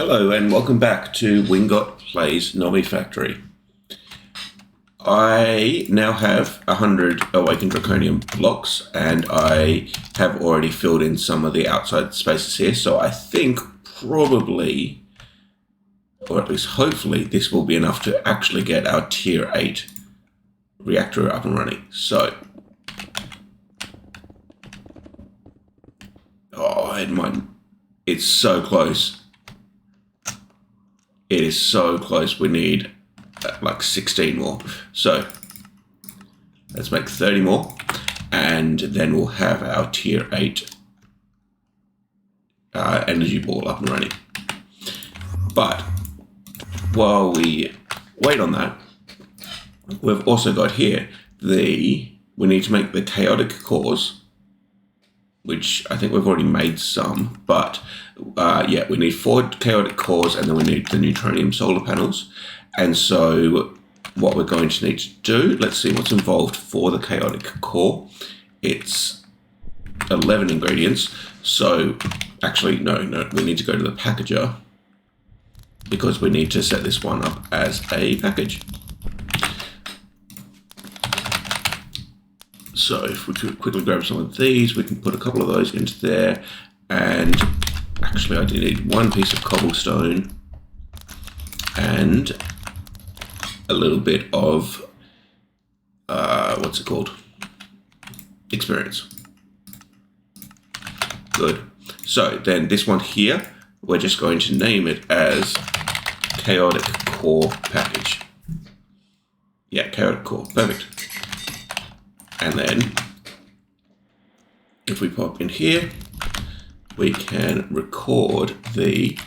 Hello and welcome back to Wingot Plays Nomifactory. I now have 100 Awakened Draconium blocks and I have already filled in some of the outside spaces here, so I think probably, or at least hopefully, this will be enough to actually get our Tier 8 reactor up and running. So, it's so close. It is so close. We need like 16 more. So let's make 30 more, and then we'll have our Tier 8 energy ball up and running. But while we wait on that, we've also got here we need to make the chaotic cores, which I think we've already made some, but yeah, we need 4 chaotic cores and then we need the Neutronium Solar Panels. And so what we're going to need to do, let's see what's involved for the chaotic core. It's 11 ingredients. So actually, no, we need to go to the packager because we need to set this one up as a package. So if we could quickly grab some of these, we can put a couple of those into there. And actually I do need 1 piece of cobblestone and a little bit of, what's it called? Experience. Good. So then this one here, we're just going to name it as Chaotic Core Package. Yeah, Chaotic Core. Perfect. And then if we pop in here, we can record the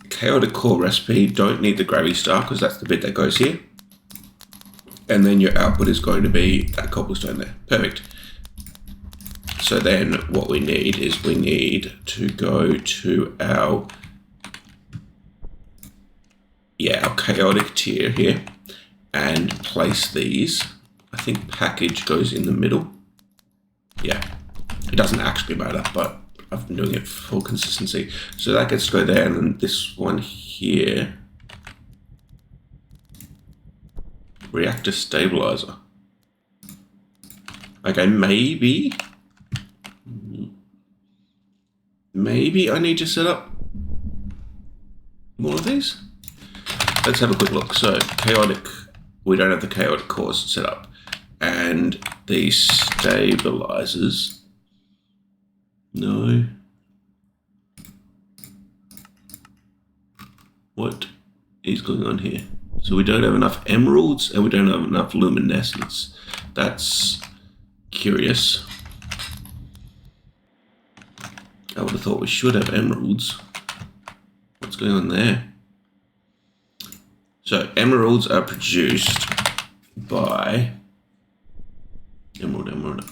chaotic core recipe. Don't need the gravity star because that's the bit that goes here. And then your output is going to be that cobblestone there. Perfect. So then what we need is we need to go to our chaotic tier here and place these. I think package goes in the middle. Yeah, it doesn't actually matter, but I've been doing it for consistency. So that gets to go there, and then this one here, reactor stabilizer. Okay, maybe I need to set up more of these. Let's have a quick look. So chaotic, we don't have the chaotic cores set up. And these stabilizers, no. What is going on here? So we don't have enough emeralds and we don't have enough luminescence. That's curious. I would have thought we should have emeralds. What's going on there? So emeralds are produced by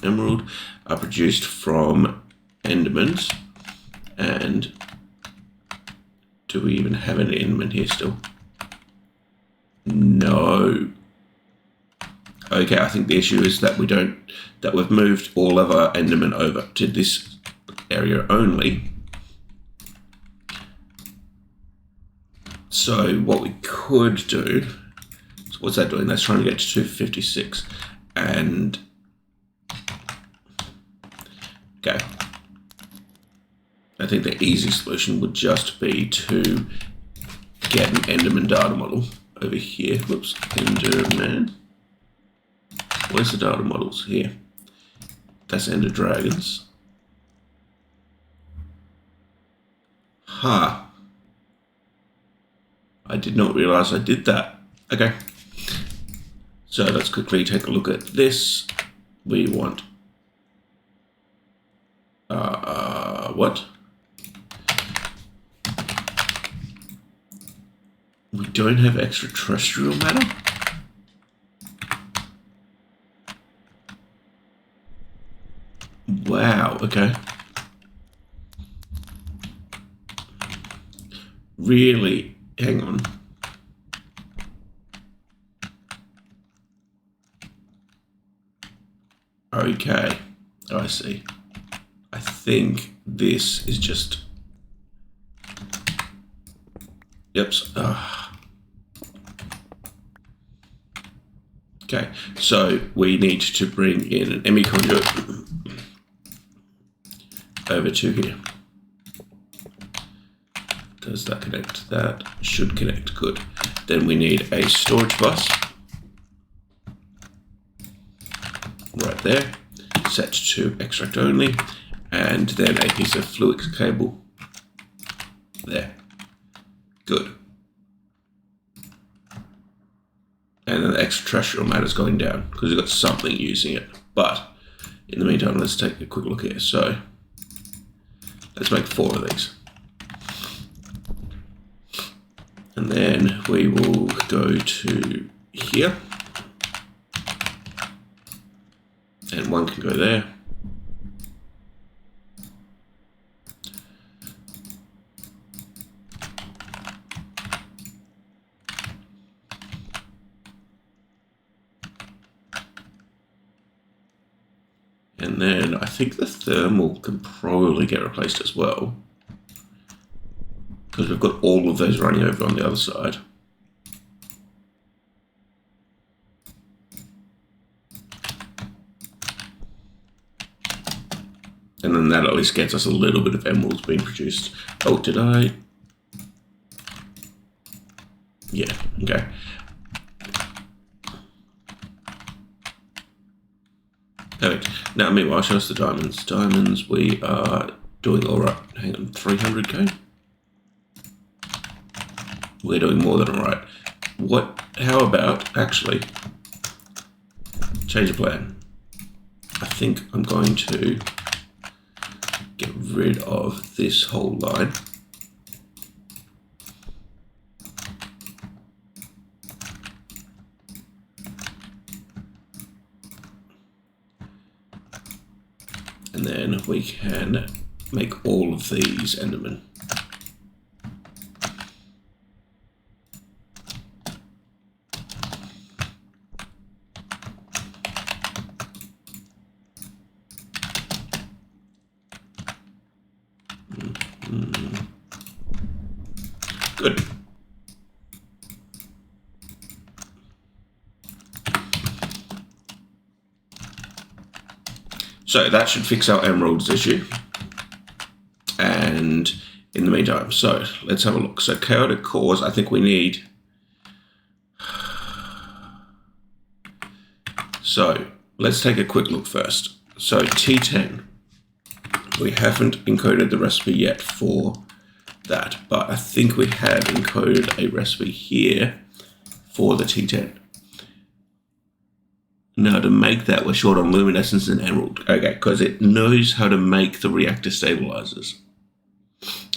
emerald are produced from endermans. And do we even have an enderman here still? No. Okay, I think the issue is that we've moved all of our endermen over to this area only. So what we could do, so what's that doing? That's trying to get to 256. And okay, I think the easy solution would just be to get an Enderman data model over here. Whoops, Enderman. Where's the data models? Here. That's Ender Dragons. Ha. I did not realize I did that. Okay. So let's quickly take a look at this. We want what? We don't have extraterrestrial matter? Wow, okay. Really? Hang on. Okay, I see. I think this is just Yep. Okay, so we need to bring in an ME conduit over to here. Does that connect? That should connect. Good. Then we need a storage bus right there, set to extract only, and then a piece of fluid cable there. Good. And then the extraterrestrial matter is going down because we've got something using it. But in the meantime, let's take a quick look here. So let's make 4 of these. And then we will go to here. And one can go there. And then I think the thermal can probably get replaced as well, because we've got all of those running over on the other side. And then that at least gets us a little bit of emeralds being produced. Oh, did I? Yeah, okay. Perfect. Now, meanwhile, show us the diamonds. Diamonds, we are doing all right. Hang on, 300k? We're doing more than all right. How about, actually, change of plan. I think I'm going to get rid of this whole line. And then we can make all of these Endermen. Good. So that should fix our emeralds issue. And in the meantime, so let's have a look. So chaotic cores, I think we need. So let's take a quick look first. So T10, we haven't encoded the recipe yet for that, but I think we have encoded a recipe here for the T10. Now to make that, we're short on luminescence and emerald. Okay, because it knows how to make the reactor stabilizers.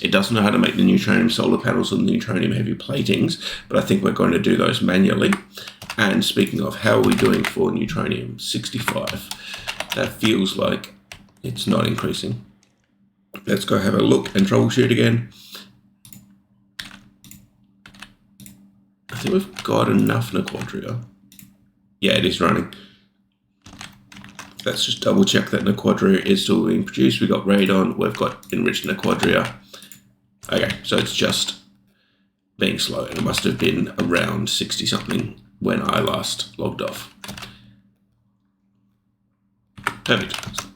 It doesn't know how to make the Neutronium Solar Panels or the Neutronium Heavy Platings, but I think we're going to do those manually. And speaking of, how are we doing for Neutronium? 65. That feels like it's not increasing. Let's go have a look and troubleshoot again. I think we've got enough Nequadria. Yeah, it is running. Let's just double check that Nequadria is still being produced. We've got radon, we've got enriched Nequadria. Okay, so it's just being slow, and it must have been around 60 something when I last logged off. Perfect.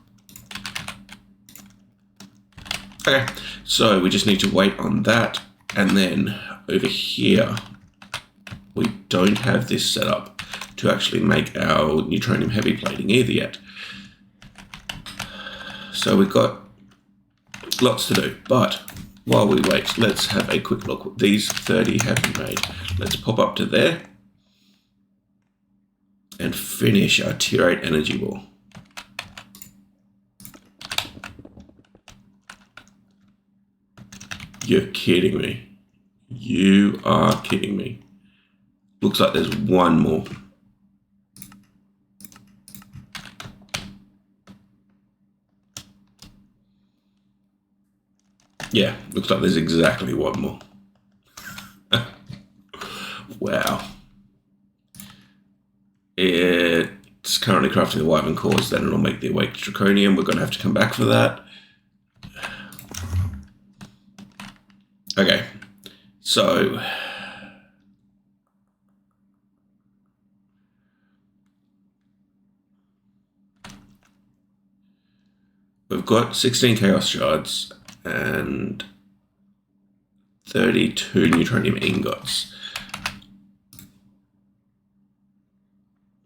Okay, so we just need to wait on that, and then over here, we don't have this set up to actually make our Neutronium Heavy Plating either yet. So we've got lots to do, but while we wait, let's have a quick look. These 30 have been made. Let's pop up to there and finish our Tier 8 Energy Ball. You're kidding me. You are kidding me. Looks like there's one more. Yeah, looks like there's exactly one more. Wow. It's currently crafting the Wyvern cores, then it'll make the Awake Draconium. We're going to have to come back for that. Okay, So we've got 16 chaos shards and 32 neutronium ingots.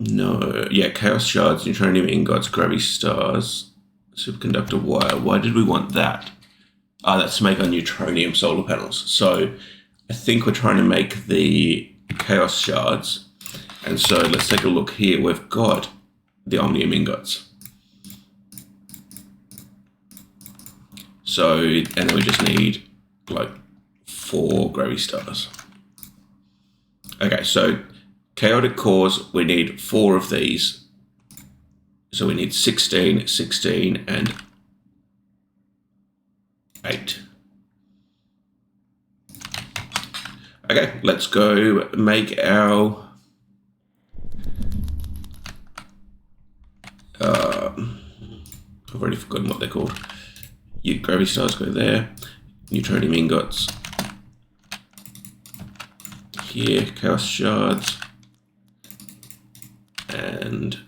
No, yeah, chaos shards, neutronium ingots, gravity stars, superconductor wire. Why did we want that? Ah, that's to make our neutronium solar panels. So I think we're trying to make the chaos shards. And so let's take a look here. We've got the omnium ingots. So, and then we just need like 4 gravity stars. Okay, so chaotic cores, we need 4 of these. So we need 16, 16, and 8. Okay, let's go make our I've already forgotten what they're called. Yeah, gravity stars go there. Neutronium ingots. Here, chaos shards. And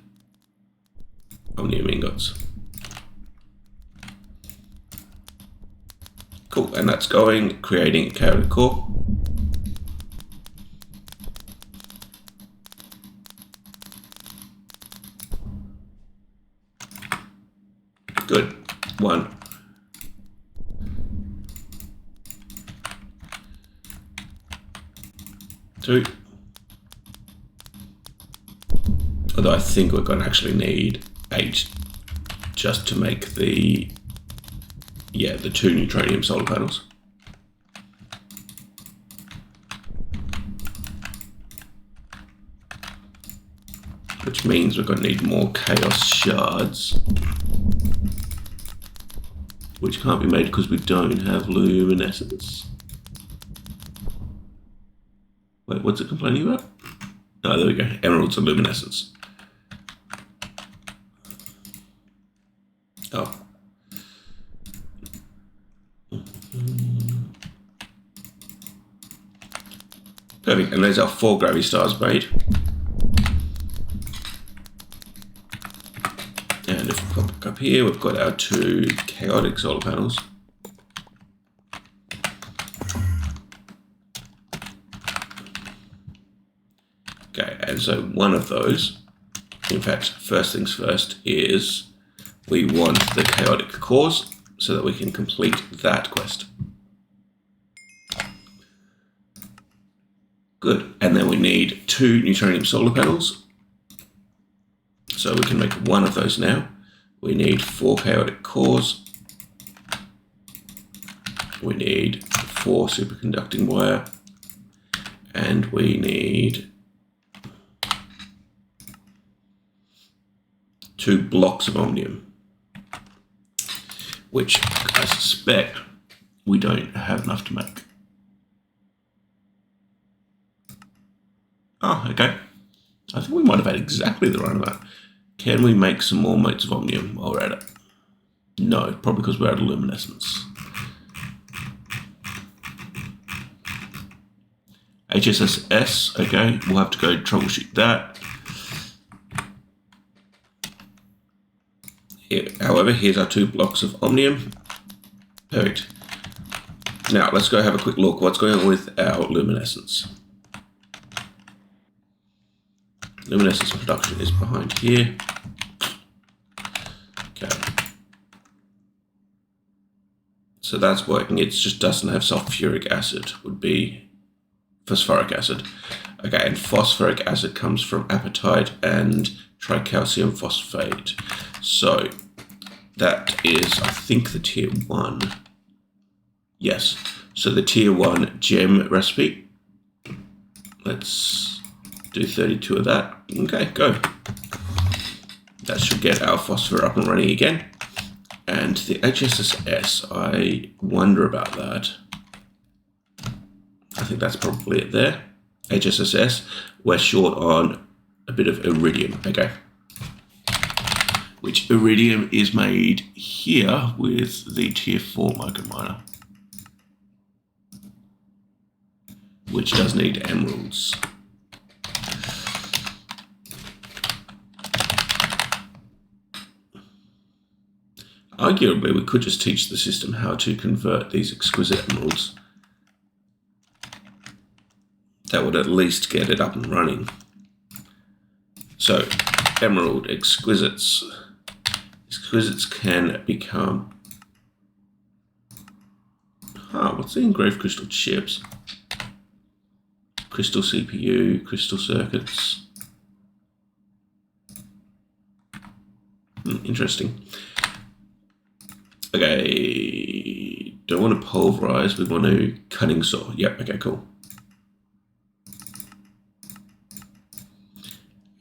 omnium ingots. Cool, and that's going, creating a chaotic core. Good. 1. Two. Although I think we're going to actually need 8 just to make the 2 neutronium solar panels. Which means we're going to need more chaos shards. Which can't be made because we don't have luminescence. Wait, what's it complaining about? Oh, there we go. Emeralds and luminescence. Oh. Perfect. And there's our 4 gravity stars made. And if we come back up here, we've got our 2 chaotic solar panels. Okay, and so one of those, in fact, first things first is we want the chaotic cores so that we can complete that quest. Good, and then we need 2 neutronium solar panels. So we can make 1 of those now. We need 4 chaotic cores. We need 4 superconducting wire. And we need 2 blocks of omnium, which I suspect we don't have enough to make. Oh, okay. I think we might have had exactly the right amount. Can we make some more motes of omnium while we're at it? No, probably because we're out of luminescence. HSS, okay, we'll have to go troubleshoot that. Here, however, here's our 2 blocks of omnium. Perfect. Now, let's go have a quick look what's going on with our luminescence. Luminescence production is behind here. Okay. So that's working. It just doesn't have sulfuric acid, would be phosphoric acid. Okay, and phosphoric acid comes from apatite and tricalcium phosphate. So that is, I think, the tier 1. Yes. So the tier 1 gem recipe. Let's do 32 of that. Okay, go. That should get our phosphor up and running again. And the HSS, I wonder about that. I think that's probably it there. HSS, we're short on a bit of iridium. Okay. Which iridium is made here with the tier 4 micro miner. which does need emeralds. Arguably, we could just teach the system how to convert these exquisite emeralds. That would at least get it up and running. So, emerald exquisites. Exquisites can become... what's the engraved crystal chips? Crystal CPU, crystal circuits. Interesting. Okay, don't want to pulverize, we want to cutting saw. Yep, okay, cool.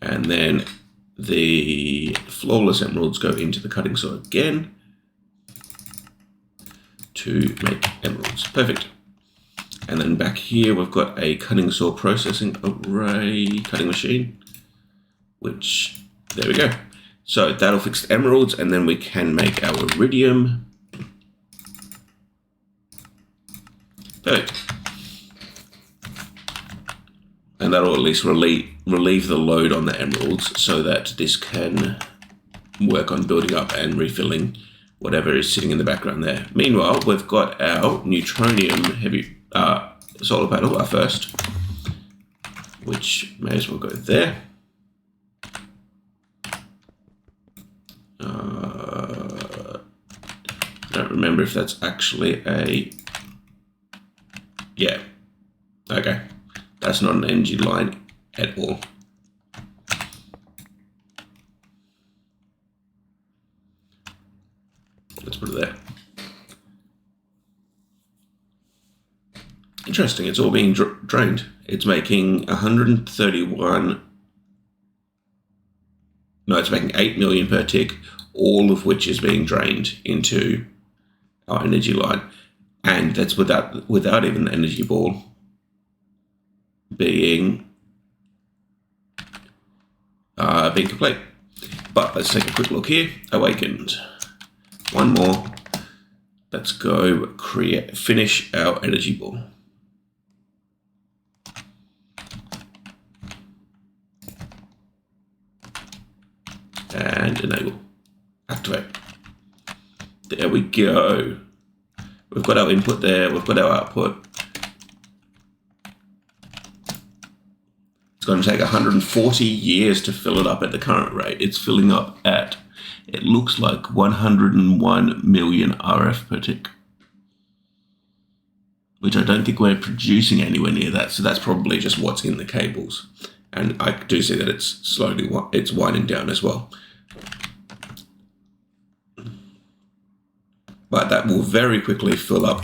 And then the flawless emeralds go into the cutting saw again to make emeralds. Perfect. And then back here we've got a cutting saw processing array cutting machine, which, there we go. So that'll fix the emeralds, and then we can make our iridium. Perfect. And that'll at least relieve the load on the emeralds so that this can work on building up and refilling whatever is sitting in the background there. Meanwhile, we've got our Neutronium heavy solar panel, our first, which may as well go there. I don't remember if that's actually a... Yeah. Okay. That's not an energy line at all. Let's put it there. Interesting. It's all being drained. It's making 131... No, it's making 8 million per tick, all of which is being drained into our energy line, and that's without even the energy ball being complete. But let's take a quick look here. Awakened. One more. Let's go finish our energy ball. And enable. Activate. There we go. We've got our input there, we've got our output. It's going to take 140 years to fill it up at the current rate. It's filling up at, it looks like 101 million RF per tick, which I don't think we're producing anywhere near that. So that's probably just what's in the cables. And I do see that it's winding down as well. But that will very quickly fill up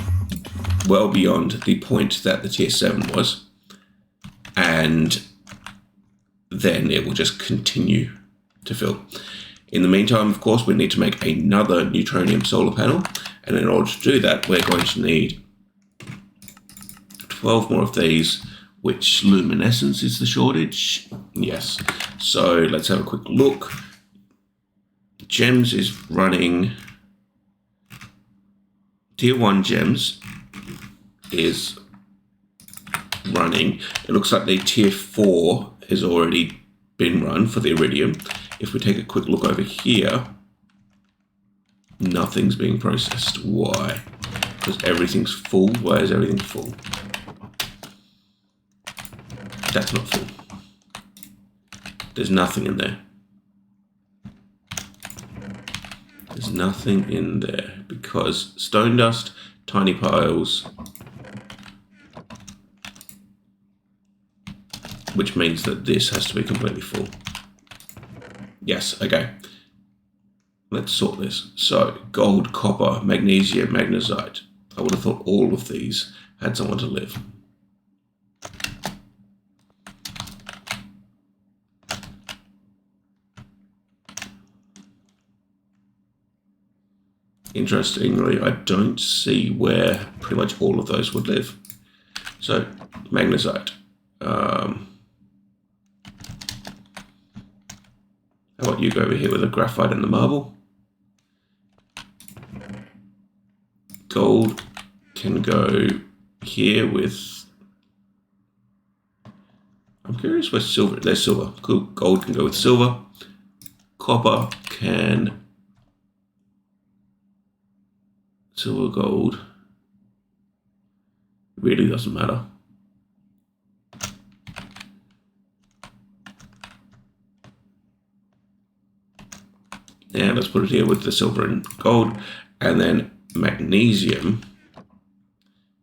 well beyond the point that the tier 7 was. And then it will just continue to fill. In the meantime, of course, we need to make another Neutronium solar panel. And in order to do that, we're going to need 12 more of these, which luminescence is the shortage. Yes. So let's have a quick look. Gems is running... Tier 1 gems is running. It looks like the tier 4 has already been run for the iridium. If we take a quick look over here, nothing's being processed. Why? Because everything's full. Why is everything full? That's not full. There's nothing in there. There's nothing in there because stone dust, tiny piles, which means that this has to be completely full. Yes, okay. Let's sort this. So, gold, copper, magnesium, magnesite. I would have thought all of these had somewhere to live. Interestingly, I don't see where pretty much all of those would live. So, magnesite. How about you go over here with the graphite and the marble? Gold can go here with curious where silver. There's silver. Cool. Gold can go with silver. Copper can. Silver, gold. Really doesn't matter. And let's put it here with the silver and gold. And then magnesium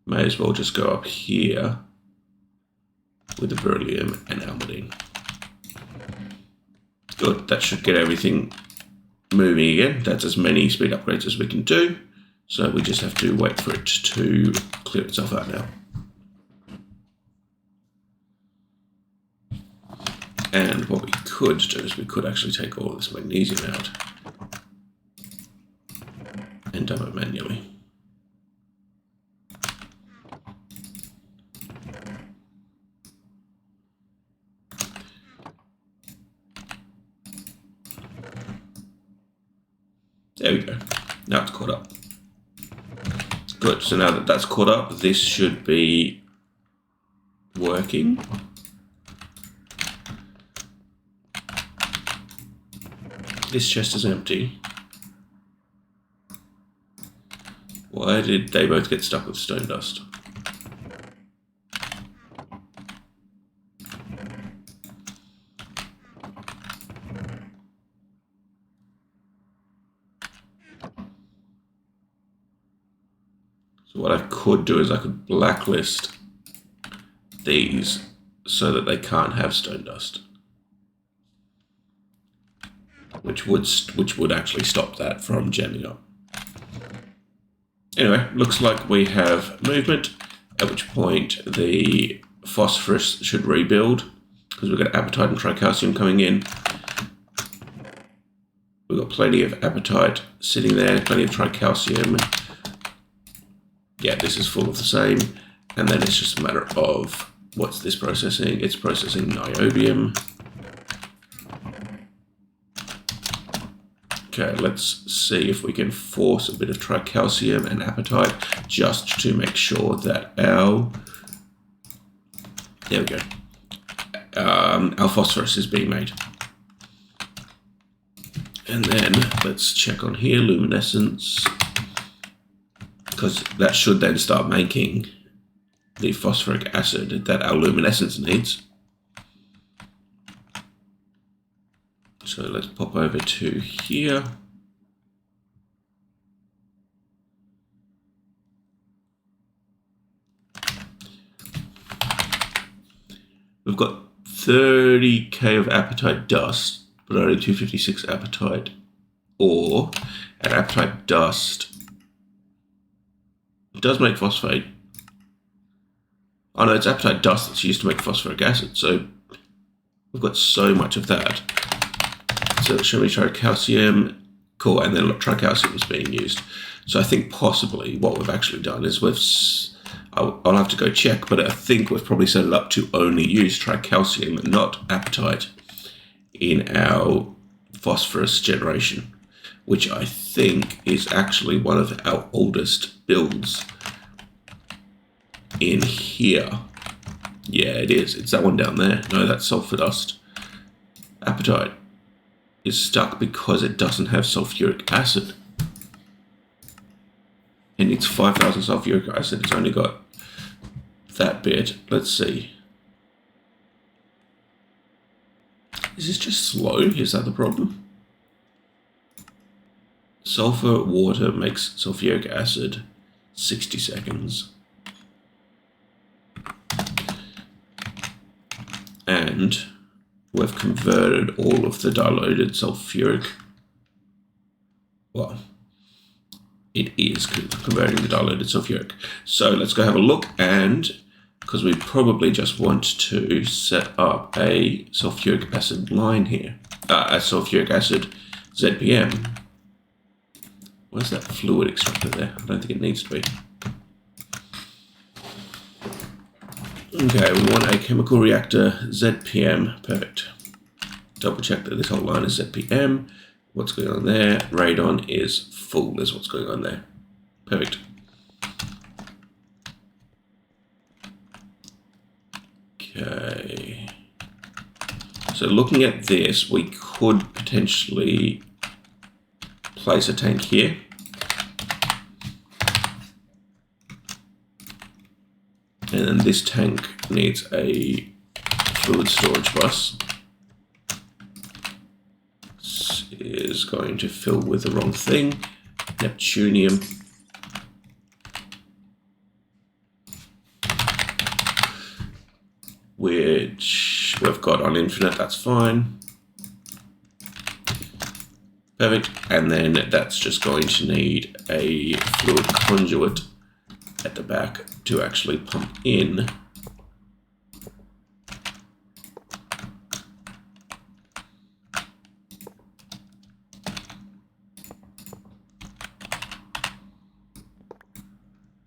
may as well just go up here with the beryllium and almudine. Good, that should get everything moving again. That's as many speed upgrades as we can do. So we just have to wait for it to clear itself out now. And what we could do is we could actually take all of this magnesium out and dump it manually. There we go. Now it's caught up. Good. So now that that's caught up, this should be working. This chest is empty. Why did they both get stuck with stone dust? So what I could do is I could blacklist these so that they can't have stone dust. Which would actually stop that from jamming up. Anyway, looks like we have movement, at which point the phosphorus should rebuild, because we've got apatite and tricalcium coming in. We've got plenty of apatite sitting there, plenty of tricalcium. Yeah, this is full of the same. And then it's just a matter of, what's this processing? It's processing niobium. Okay, let's see if we can force a bit of tricalcium and apatite just to make sure that our phosphorus is being made. And then let's check on here, luminescence, because that should then start making the phosphoric acid that our luminescence needs. So let's pop over to here. We've got 30k of apatite dust, but only 256 apatite ore. And apatite dust does make phosphate. Oh no, it's apatite dust that's used to make phosphoric acid. So we've got so much of that. So show me tricalcium. Cool, and then tricalcium is being used. So I think possibly what we've actually done is I'll have to go check, but I think we've probably set it up to only use tricalcium and not apatite in our phosphorus generation, which I think is actually one of our oldest builds in here. Yeah, it is. It's that one down there. No, that's sulfur dust. Apatite is stuck because it doesn't have sulfuric acid. It needs 5,000 sulfuric acid. It's only got that bit. Let's see. Is this just slow? Is that the problem? Sulfur water makes sulfuric acid 60 seconds. And we've converted all of the diluted sulfuric. Well, it is converting the diluted sulfuric. So let's go have a look, and because we probably just want to set up a sulfuric acid line here, a sulfuric acid ZPM. Where's that fluid extractor there? I don't think it needs to be. Okay, we want a chemical reactor ZPM. Perfect. Double check that this whole line is ZPM. What's going on there? Radon is full, is what's going on there. Perfect. Okay. So looking at this, we could potentially place a tank here. And then this tank needs a fluid storage bus. This is going to fill with the wrong thing. Neptunium. Which we've got on infinite, that's fine. Perfect. And then that's just going to need a fluid conduit at the back to actually pump in.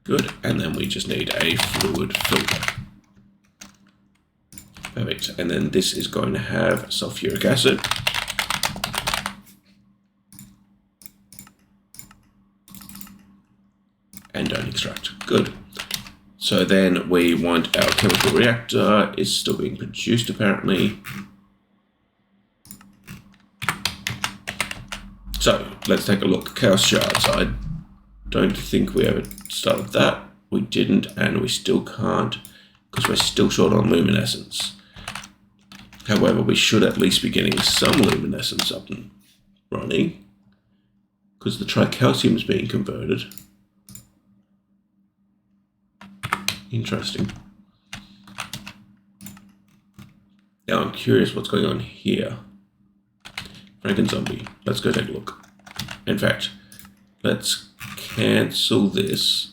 Good. And then we just need a fluid filter. Perfect. And then this is going to have sulfuric acid. And don't extract. Good. So then we want our chemical reactor is still being produced apparently. So let's take a look. Chaos shards. I don't think we ever started that. We didn't, and we still can't because we're still short on luminescence. However, we should at least be getting some luminescence up and running because the tricalcium is being converted. Interesting. Now I'm curious what's going on here. Franken-zombie. Let's go take a look. In fact, let's cancel this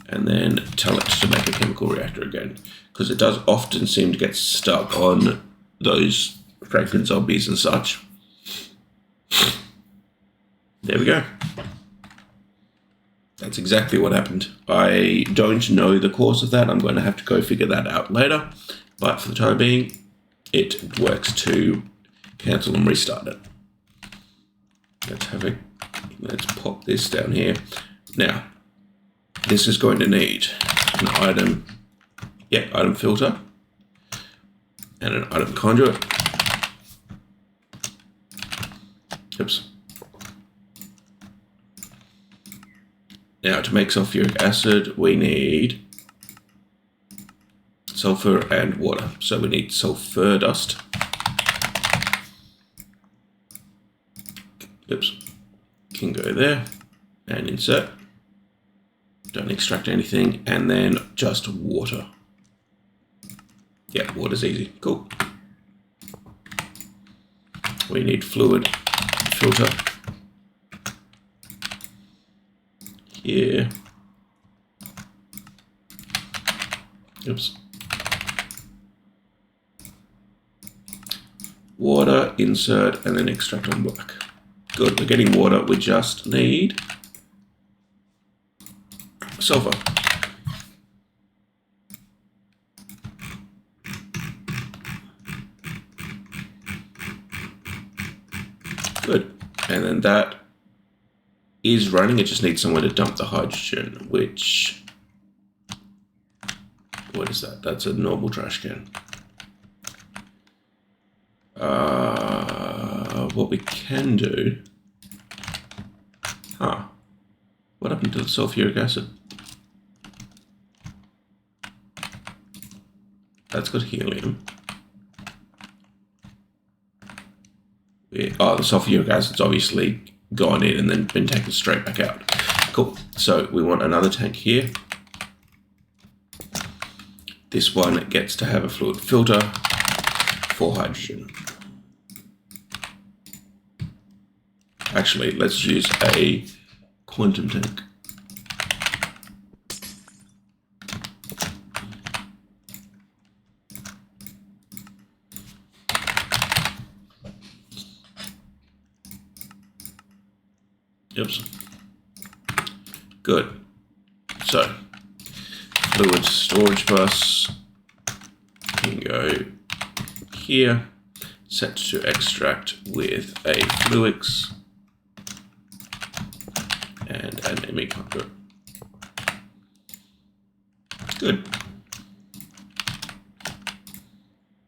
and then tell it to make a chemical reactor again, because it does often seem to get stuck on those Franken-zombies and such. There we go. That's exactly what happened. I don't know the cause of that. I'm going to have to go figure that out later. But for the time being, it works to cancel and restart it. Let's pop this down here. Now, this is going to need an item filter and an item conduit. Oops. Now, to make sulfuric acid, we need sulfur and water. So we need sulfur dust. Oops. Can go there and insert. Don't extract anything. And then just water. Yeah, water's easy. Cool. We need fluid filter. Here. Oops. Water, insert, and then extract on black. Good, we're getting water. We just need sulfur. Good. And then that is running. It just needs somewhere to dump the hydrogen, which... What is that? That's a normal trash can. What we can do... What happened to the sulfuric acid? That's got helium. The sulfuric acid's obviously gone in and then been taken straight back out. Cool. So we want another tank here. This one gets to have a fluid filter for hydrogen. Actually, let's use a quantum tank. Oops. Good. So, fluid storage bus can go here, set to extract with a Fluix and an ME conduit. Good.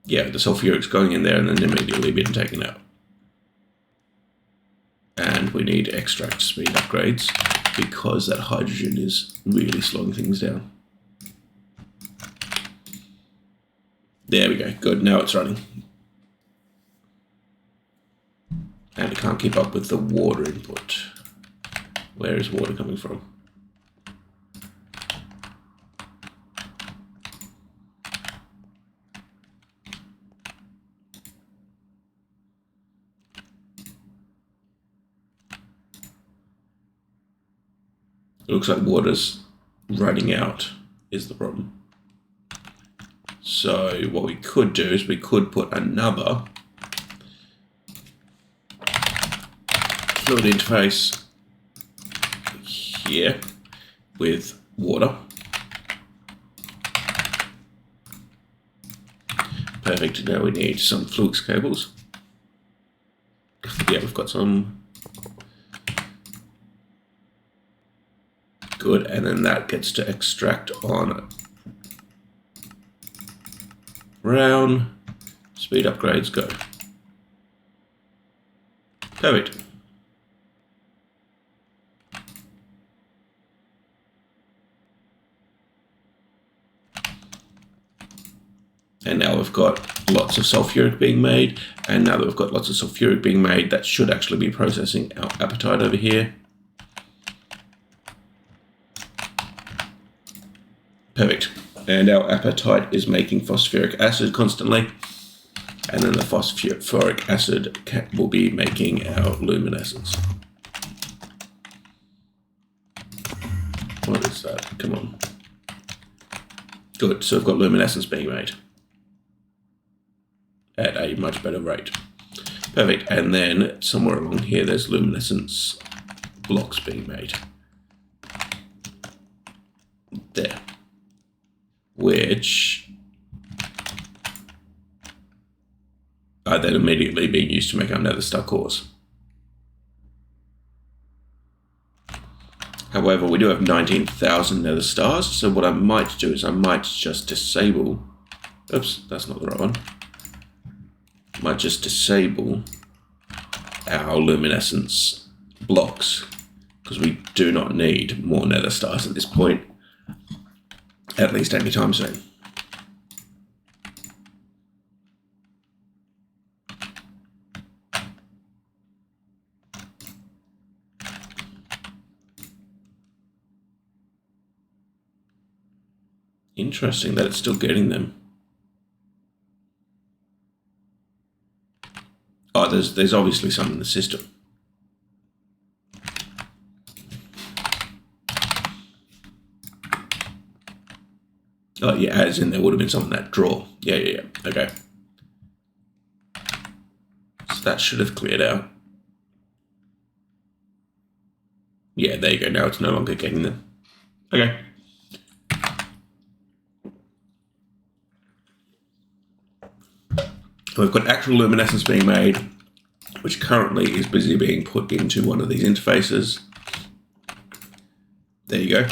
yeah, the sulfuric's going in there and then immediately being taken out. And we need extract speed upgrades because that hydrogen is really slowing things down. There we go. Good. Now it's running. And it can't keep up with the water input. Where is water coming from? It looks like water's running out is the problem. So what we could do is we could put another fluid interface here with water. Perfect. Now we need some flux cables. Yeah, we've got some. Good, and then that gets to extract on brown. Speed upgrades go. Perfect. And now we've got lots of sulfuric being made, and now that we've got lots of sulfuric being made, that should actually be processing our apatite over here. Perfect. And our apatite is making phosphoric acid constantly. And then the phosphoric acid will be making our luminescence. What is that? Come on. Good. So we've got luminescence being made at a much better rate. Perfect. And then somewhere along here, there's luminescence blocks being made. There. Which are then immediately being used to make our nether star cores. However, we do have 19,000 nether stars, so what I might do is I might just disable, oops, that's not the right one. I might just disable our luminescence blocks, because we do not need more nether stars at this point. At least anytime soon. Interesting that it's still getting them. Oh, there's obviously some in the system. Oh yeah, as in there would have been some in that drawer. Yeah. Okay. So that should have cleared out. Yeah, there you go. Now it's no longer getting them. Okay. We've got actual luminescence being made, which currently is busy being put into one of these interfaces. There you go.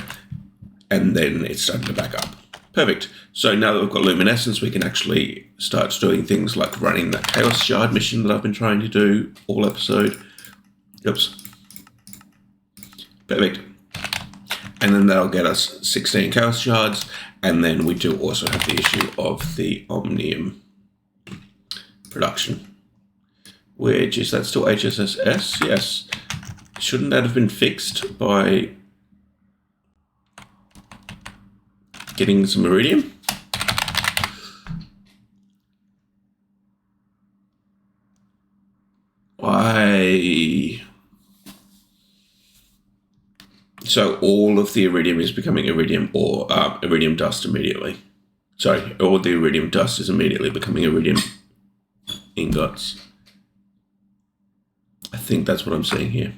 And then it's starting to back up. Perfect. So now that we've got luminescence, we can actually start doing things like running that chaos shard mission that I've been trying to do all episode. Oops. Perfect. And then that'll get us 16 chaos shards. And then we do also have the issue of the omnium production. Which is that still HSSS? Yes. Shouldn't that have been fixed by getting some iridium? So all of the iridium is becoming iridium or iridium dust immediately. Sorry, all the iridium dust is immediately becoming iridium ingots. I think that's what I'm seeing here.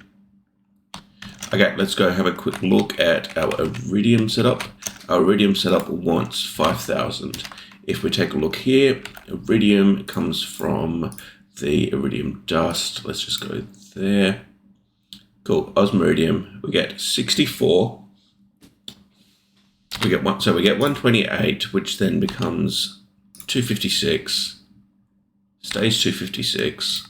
Okay, let's go have a quick look at our iridium setup. Our iridium setup wants 5,000. If we take a look here, iridium comes from the iridium dust. Let's just go there. Cool, osmiridium, we get 64. We get 128, which then becomes 256. Stays 256.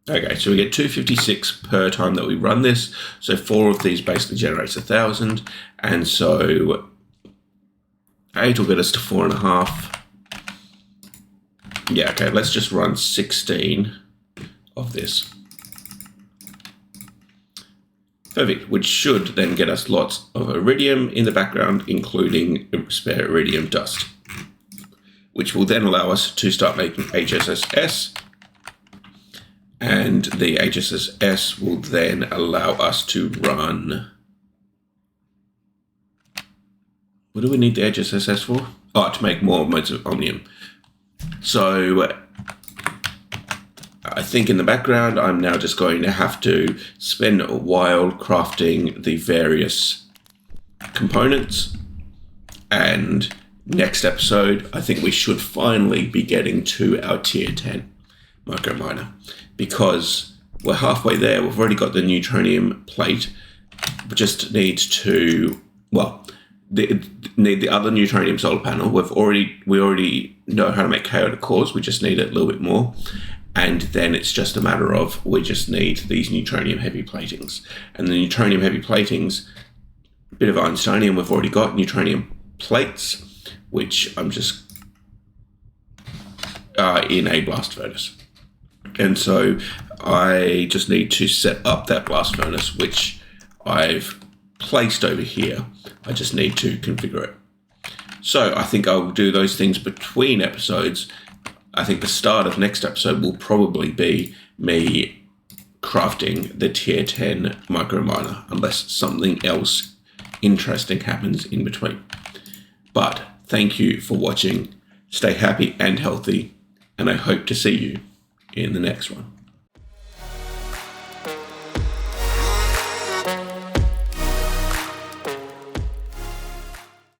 Okay, so we get 256 per time that we run this. So 4 of these basically generates 1,000. And so 8 will get us to 4.5. Yeah, okay, let's just run 16 of this. Perfect, which should then get us lots of iridium in the background, including spare iridium dust, which will then allow us to start making HSSS. And the HSSS will then allow us to run... What do we need the HSSS for? Oh, to make more modes of omnium. So I think in the background, I'm now just going to have to spend a while crafting the various components. And next episode, I think we should finally be getting to our tier 10 micro miner, because we're halfway there. We've already got the Neutronium plate. We just need to, well, need the other Neutronium Solar Panel. We already know how to make chaotic cores. We just need it a little bit more. And then it's just a matter of, we just need these Neutronium heavy platings. And the Neutronium heavy platings, a bit of Einsteinium we've already got, Neutronium plates, which I'm just in a blast furnace. And so I just need to set up that blast furnace, which I've placed over here. I just need to configure it. So I think I will do those things between episodes. I think the start of next episode will probably be me crafting the tier 10 micro miner, unless something else interesting happens in between. But thank you for watching. Stay happy and healthy, and I hope to see you in the next one.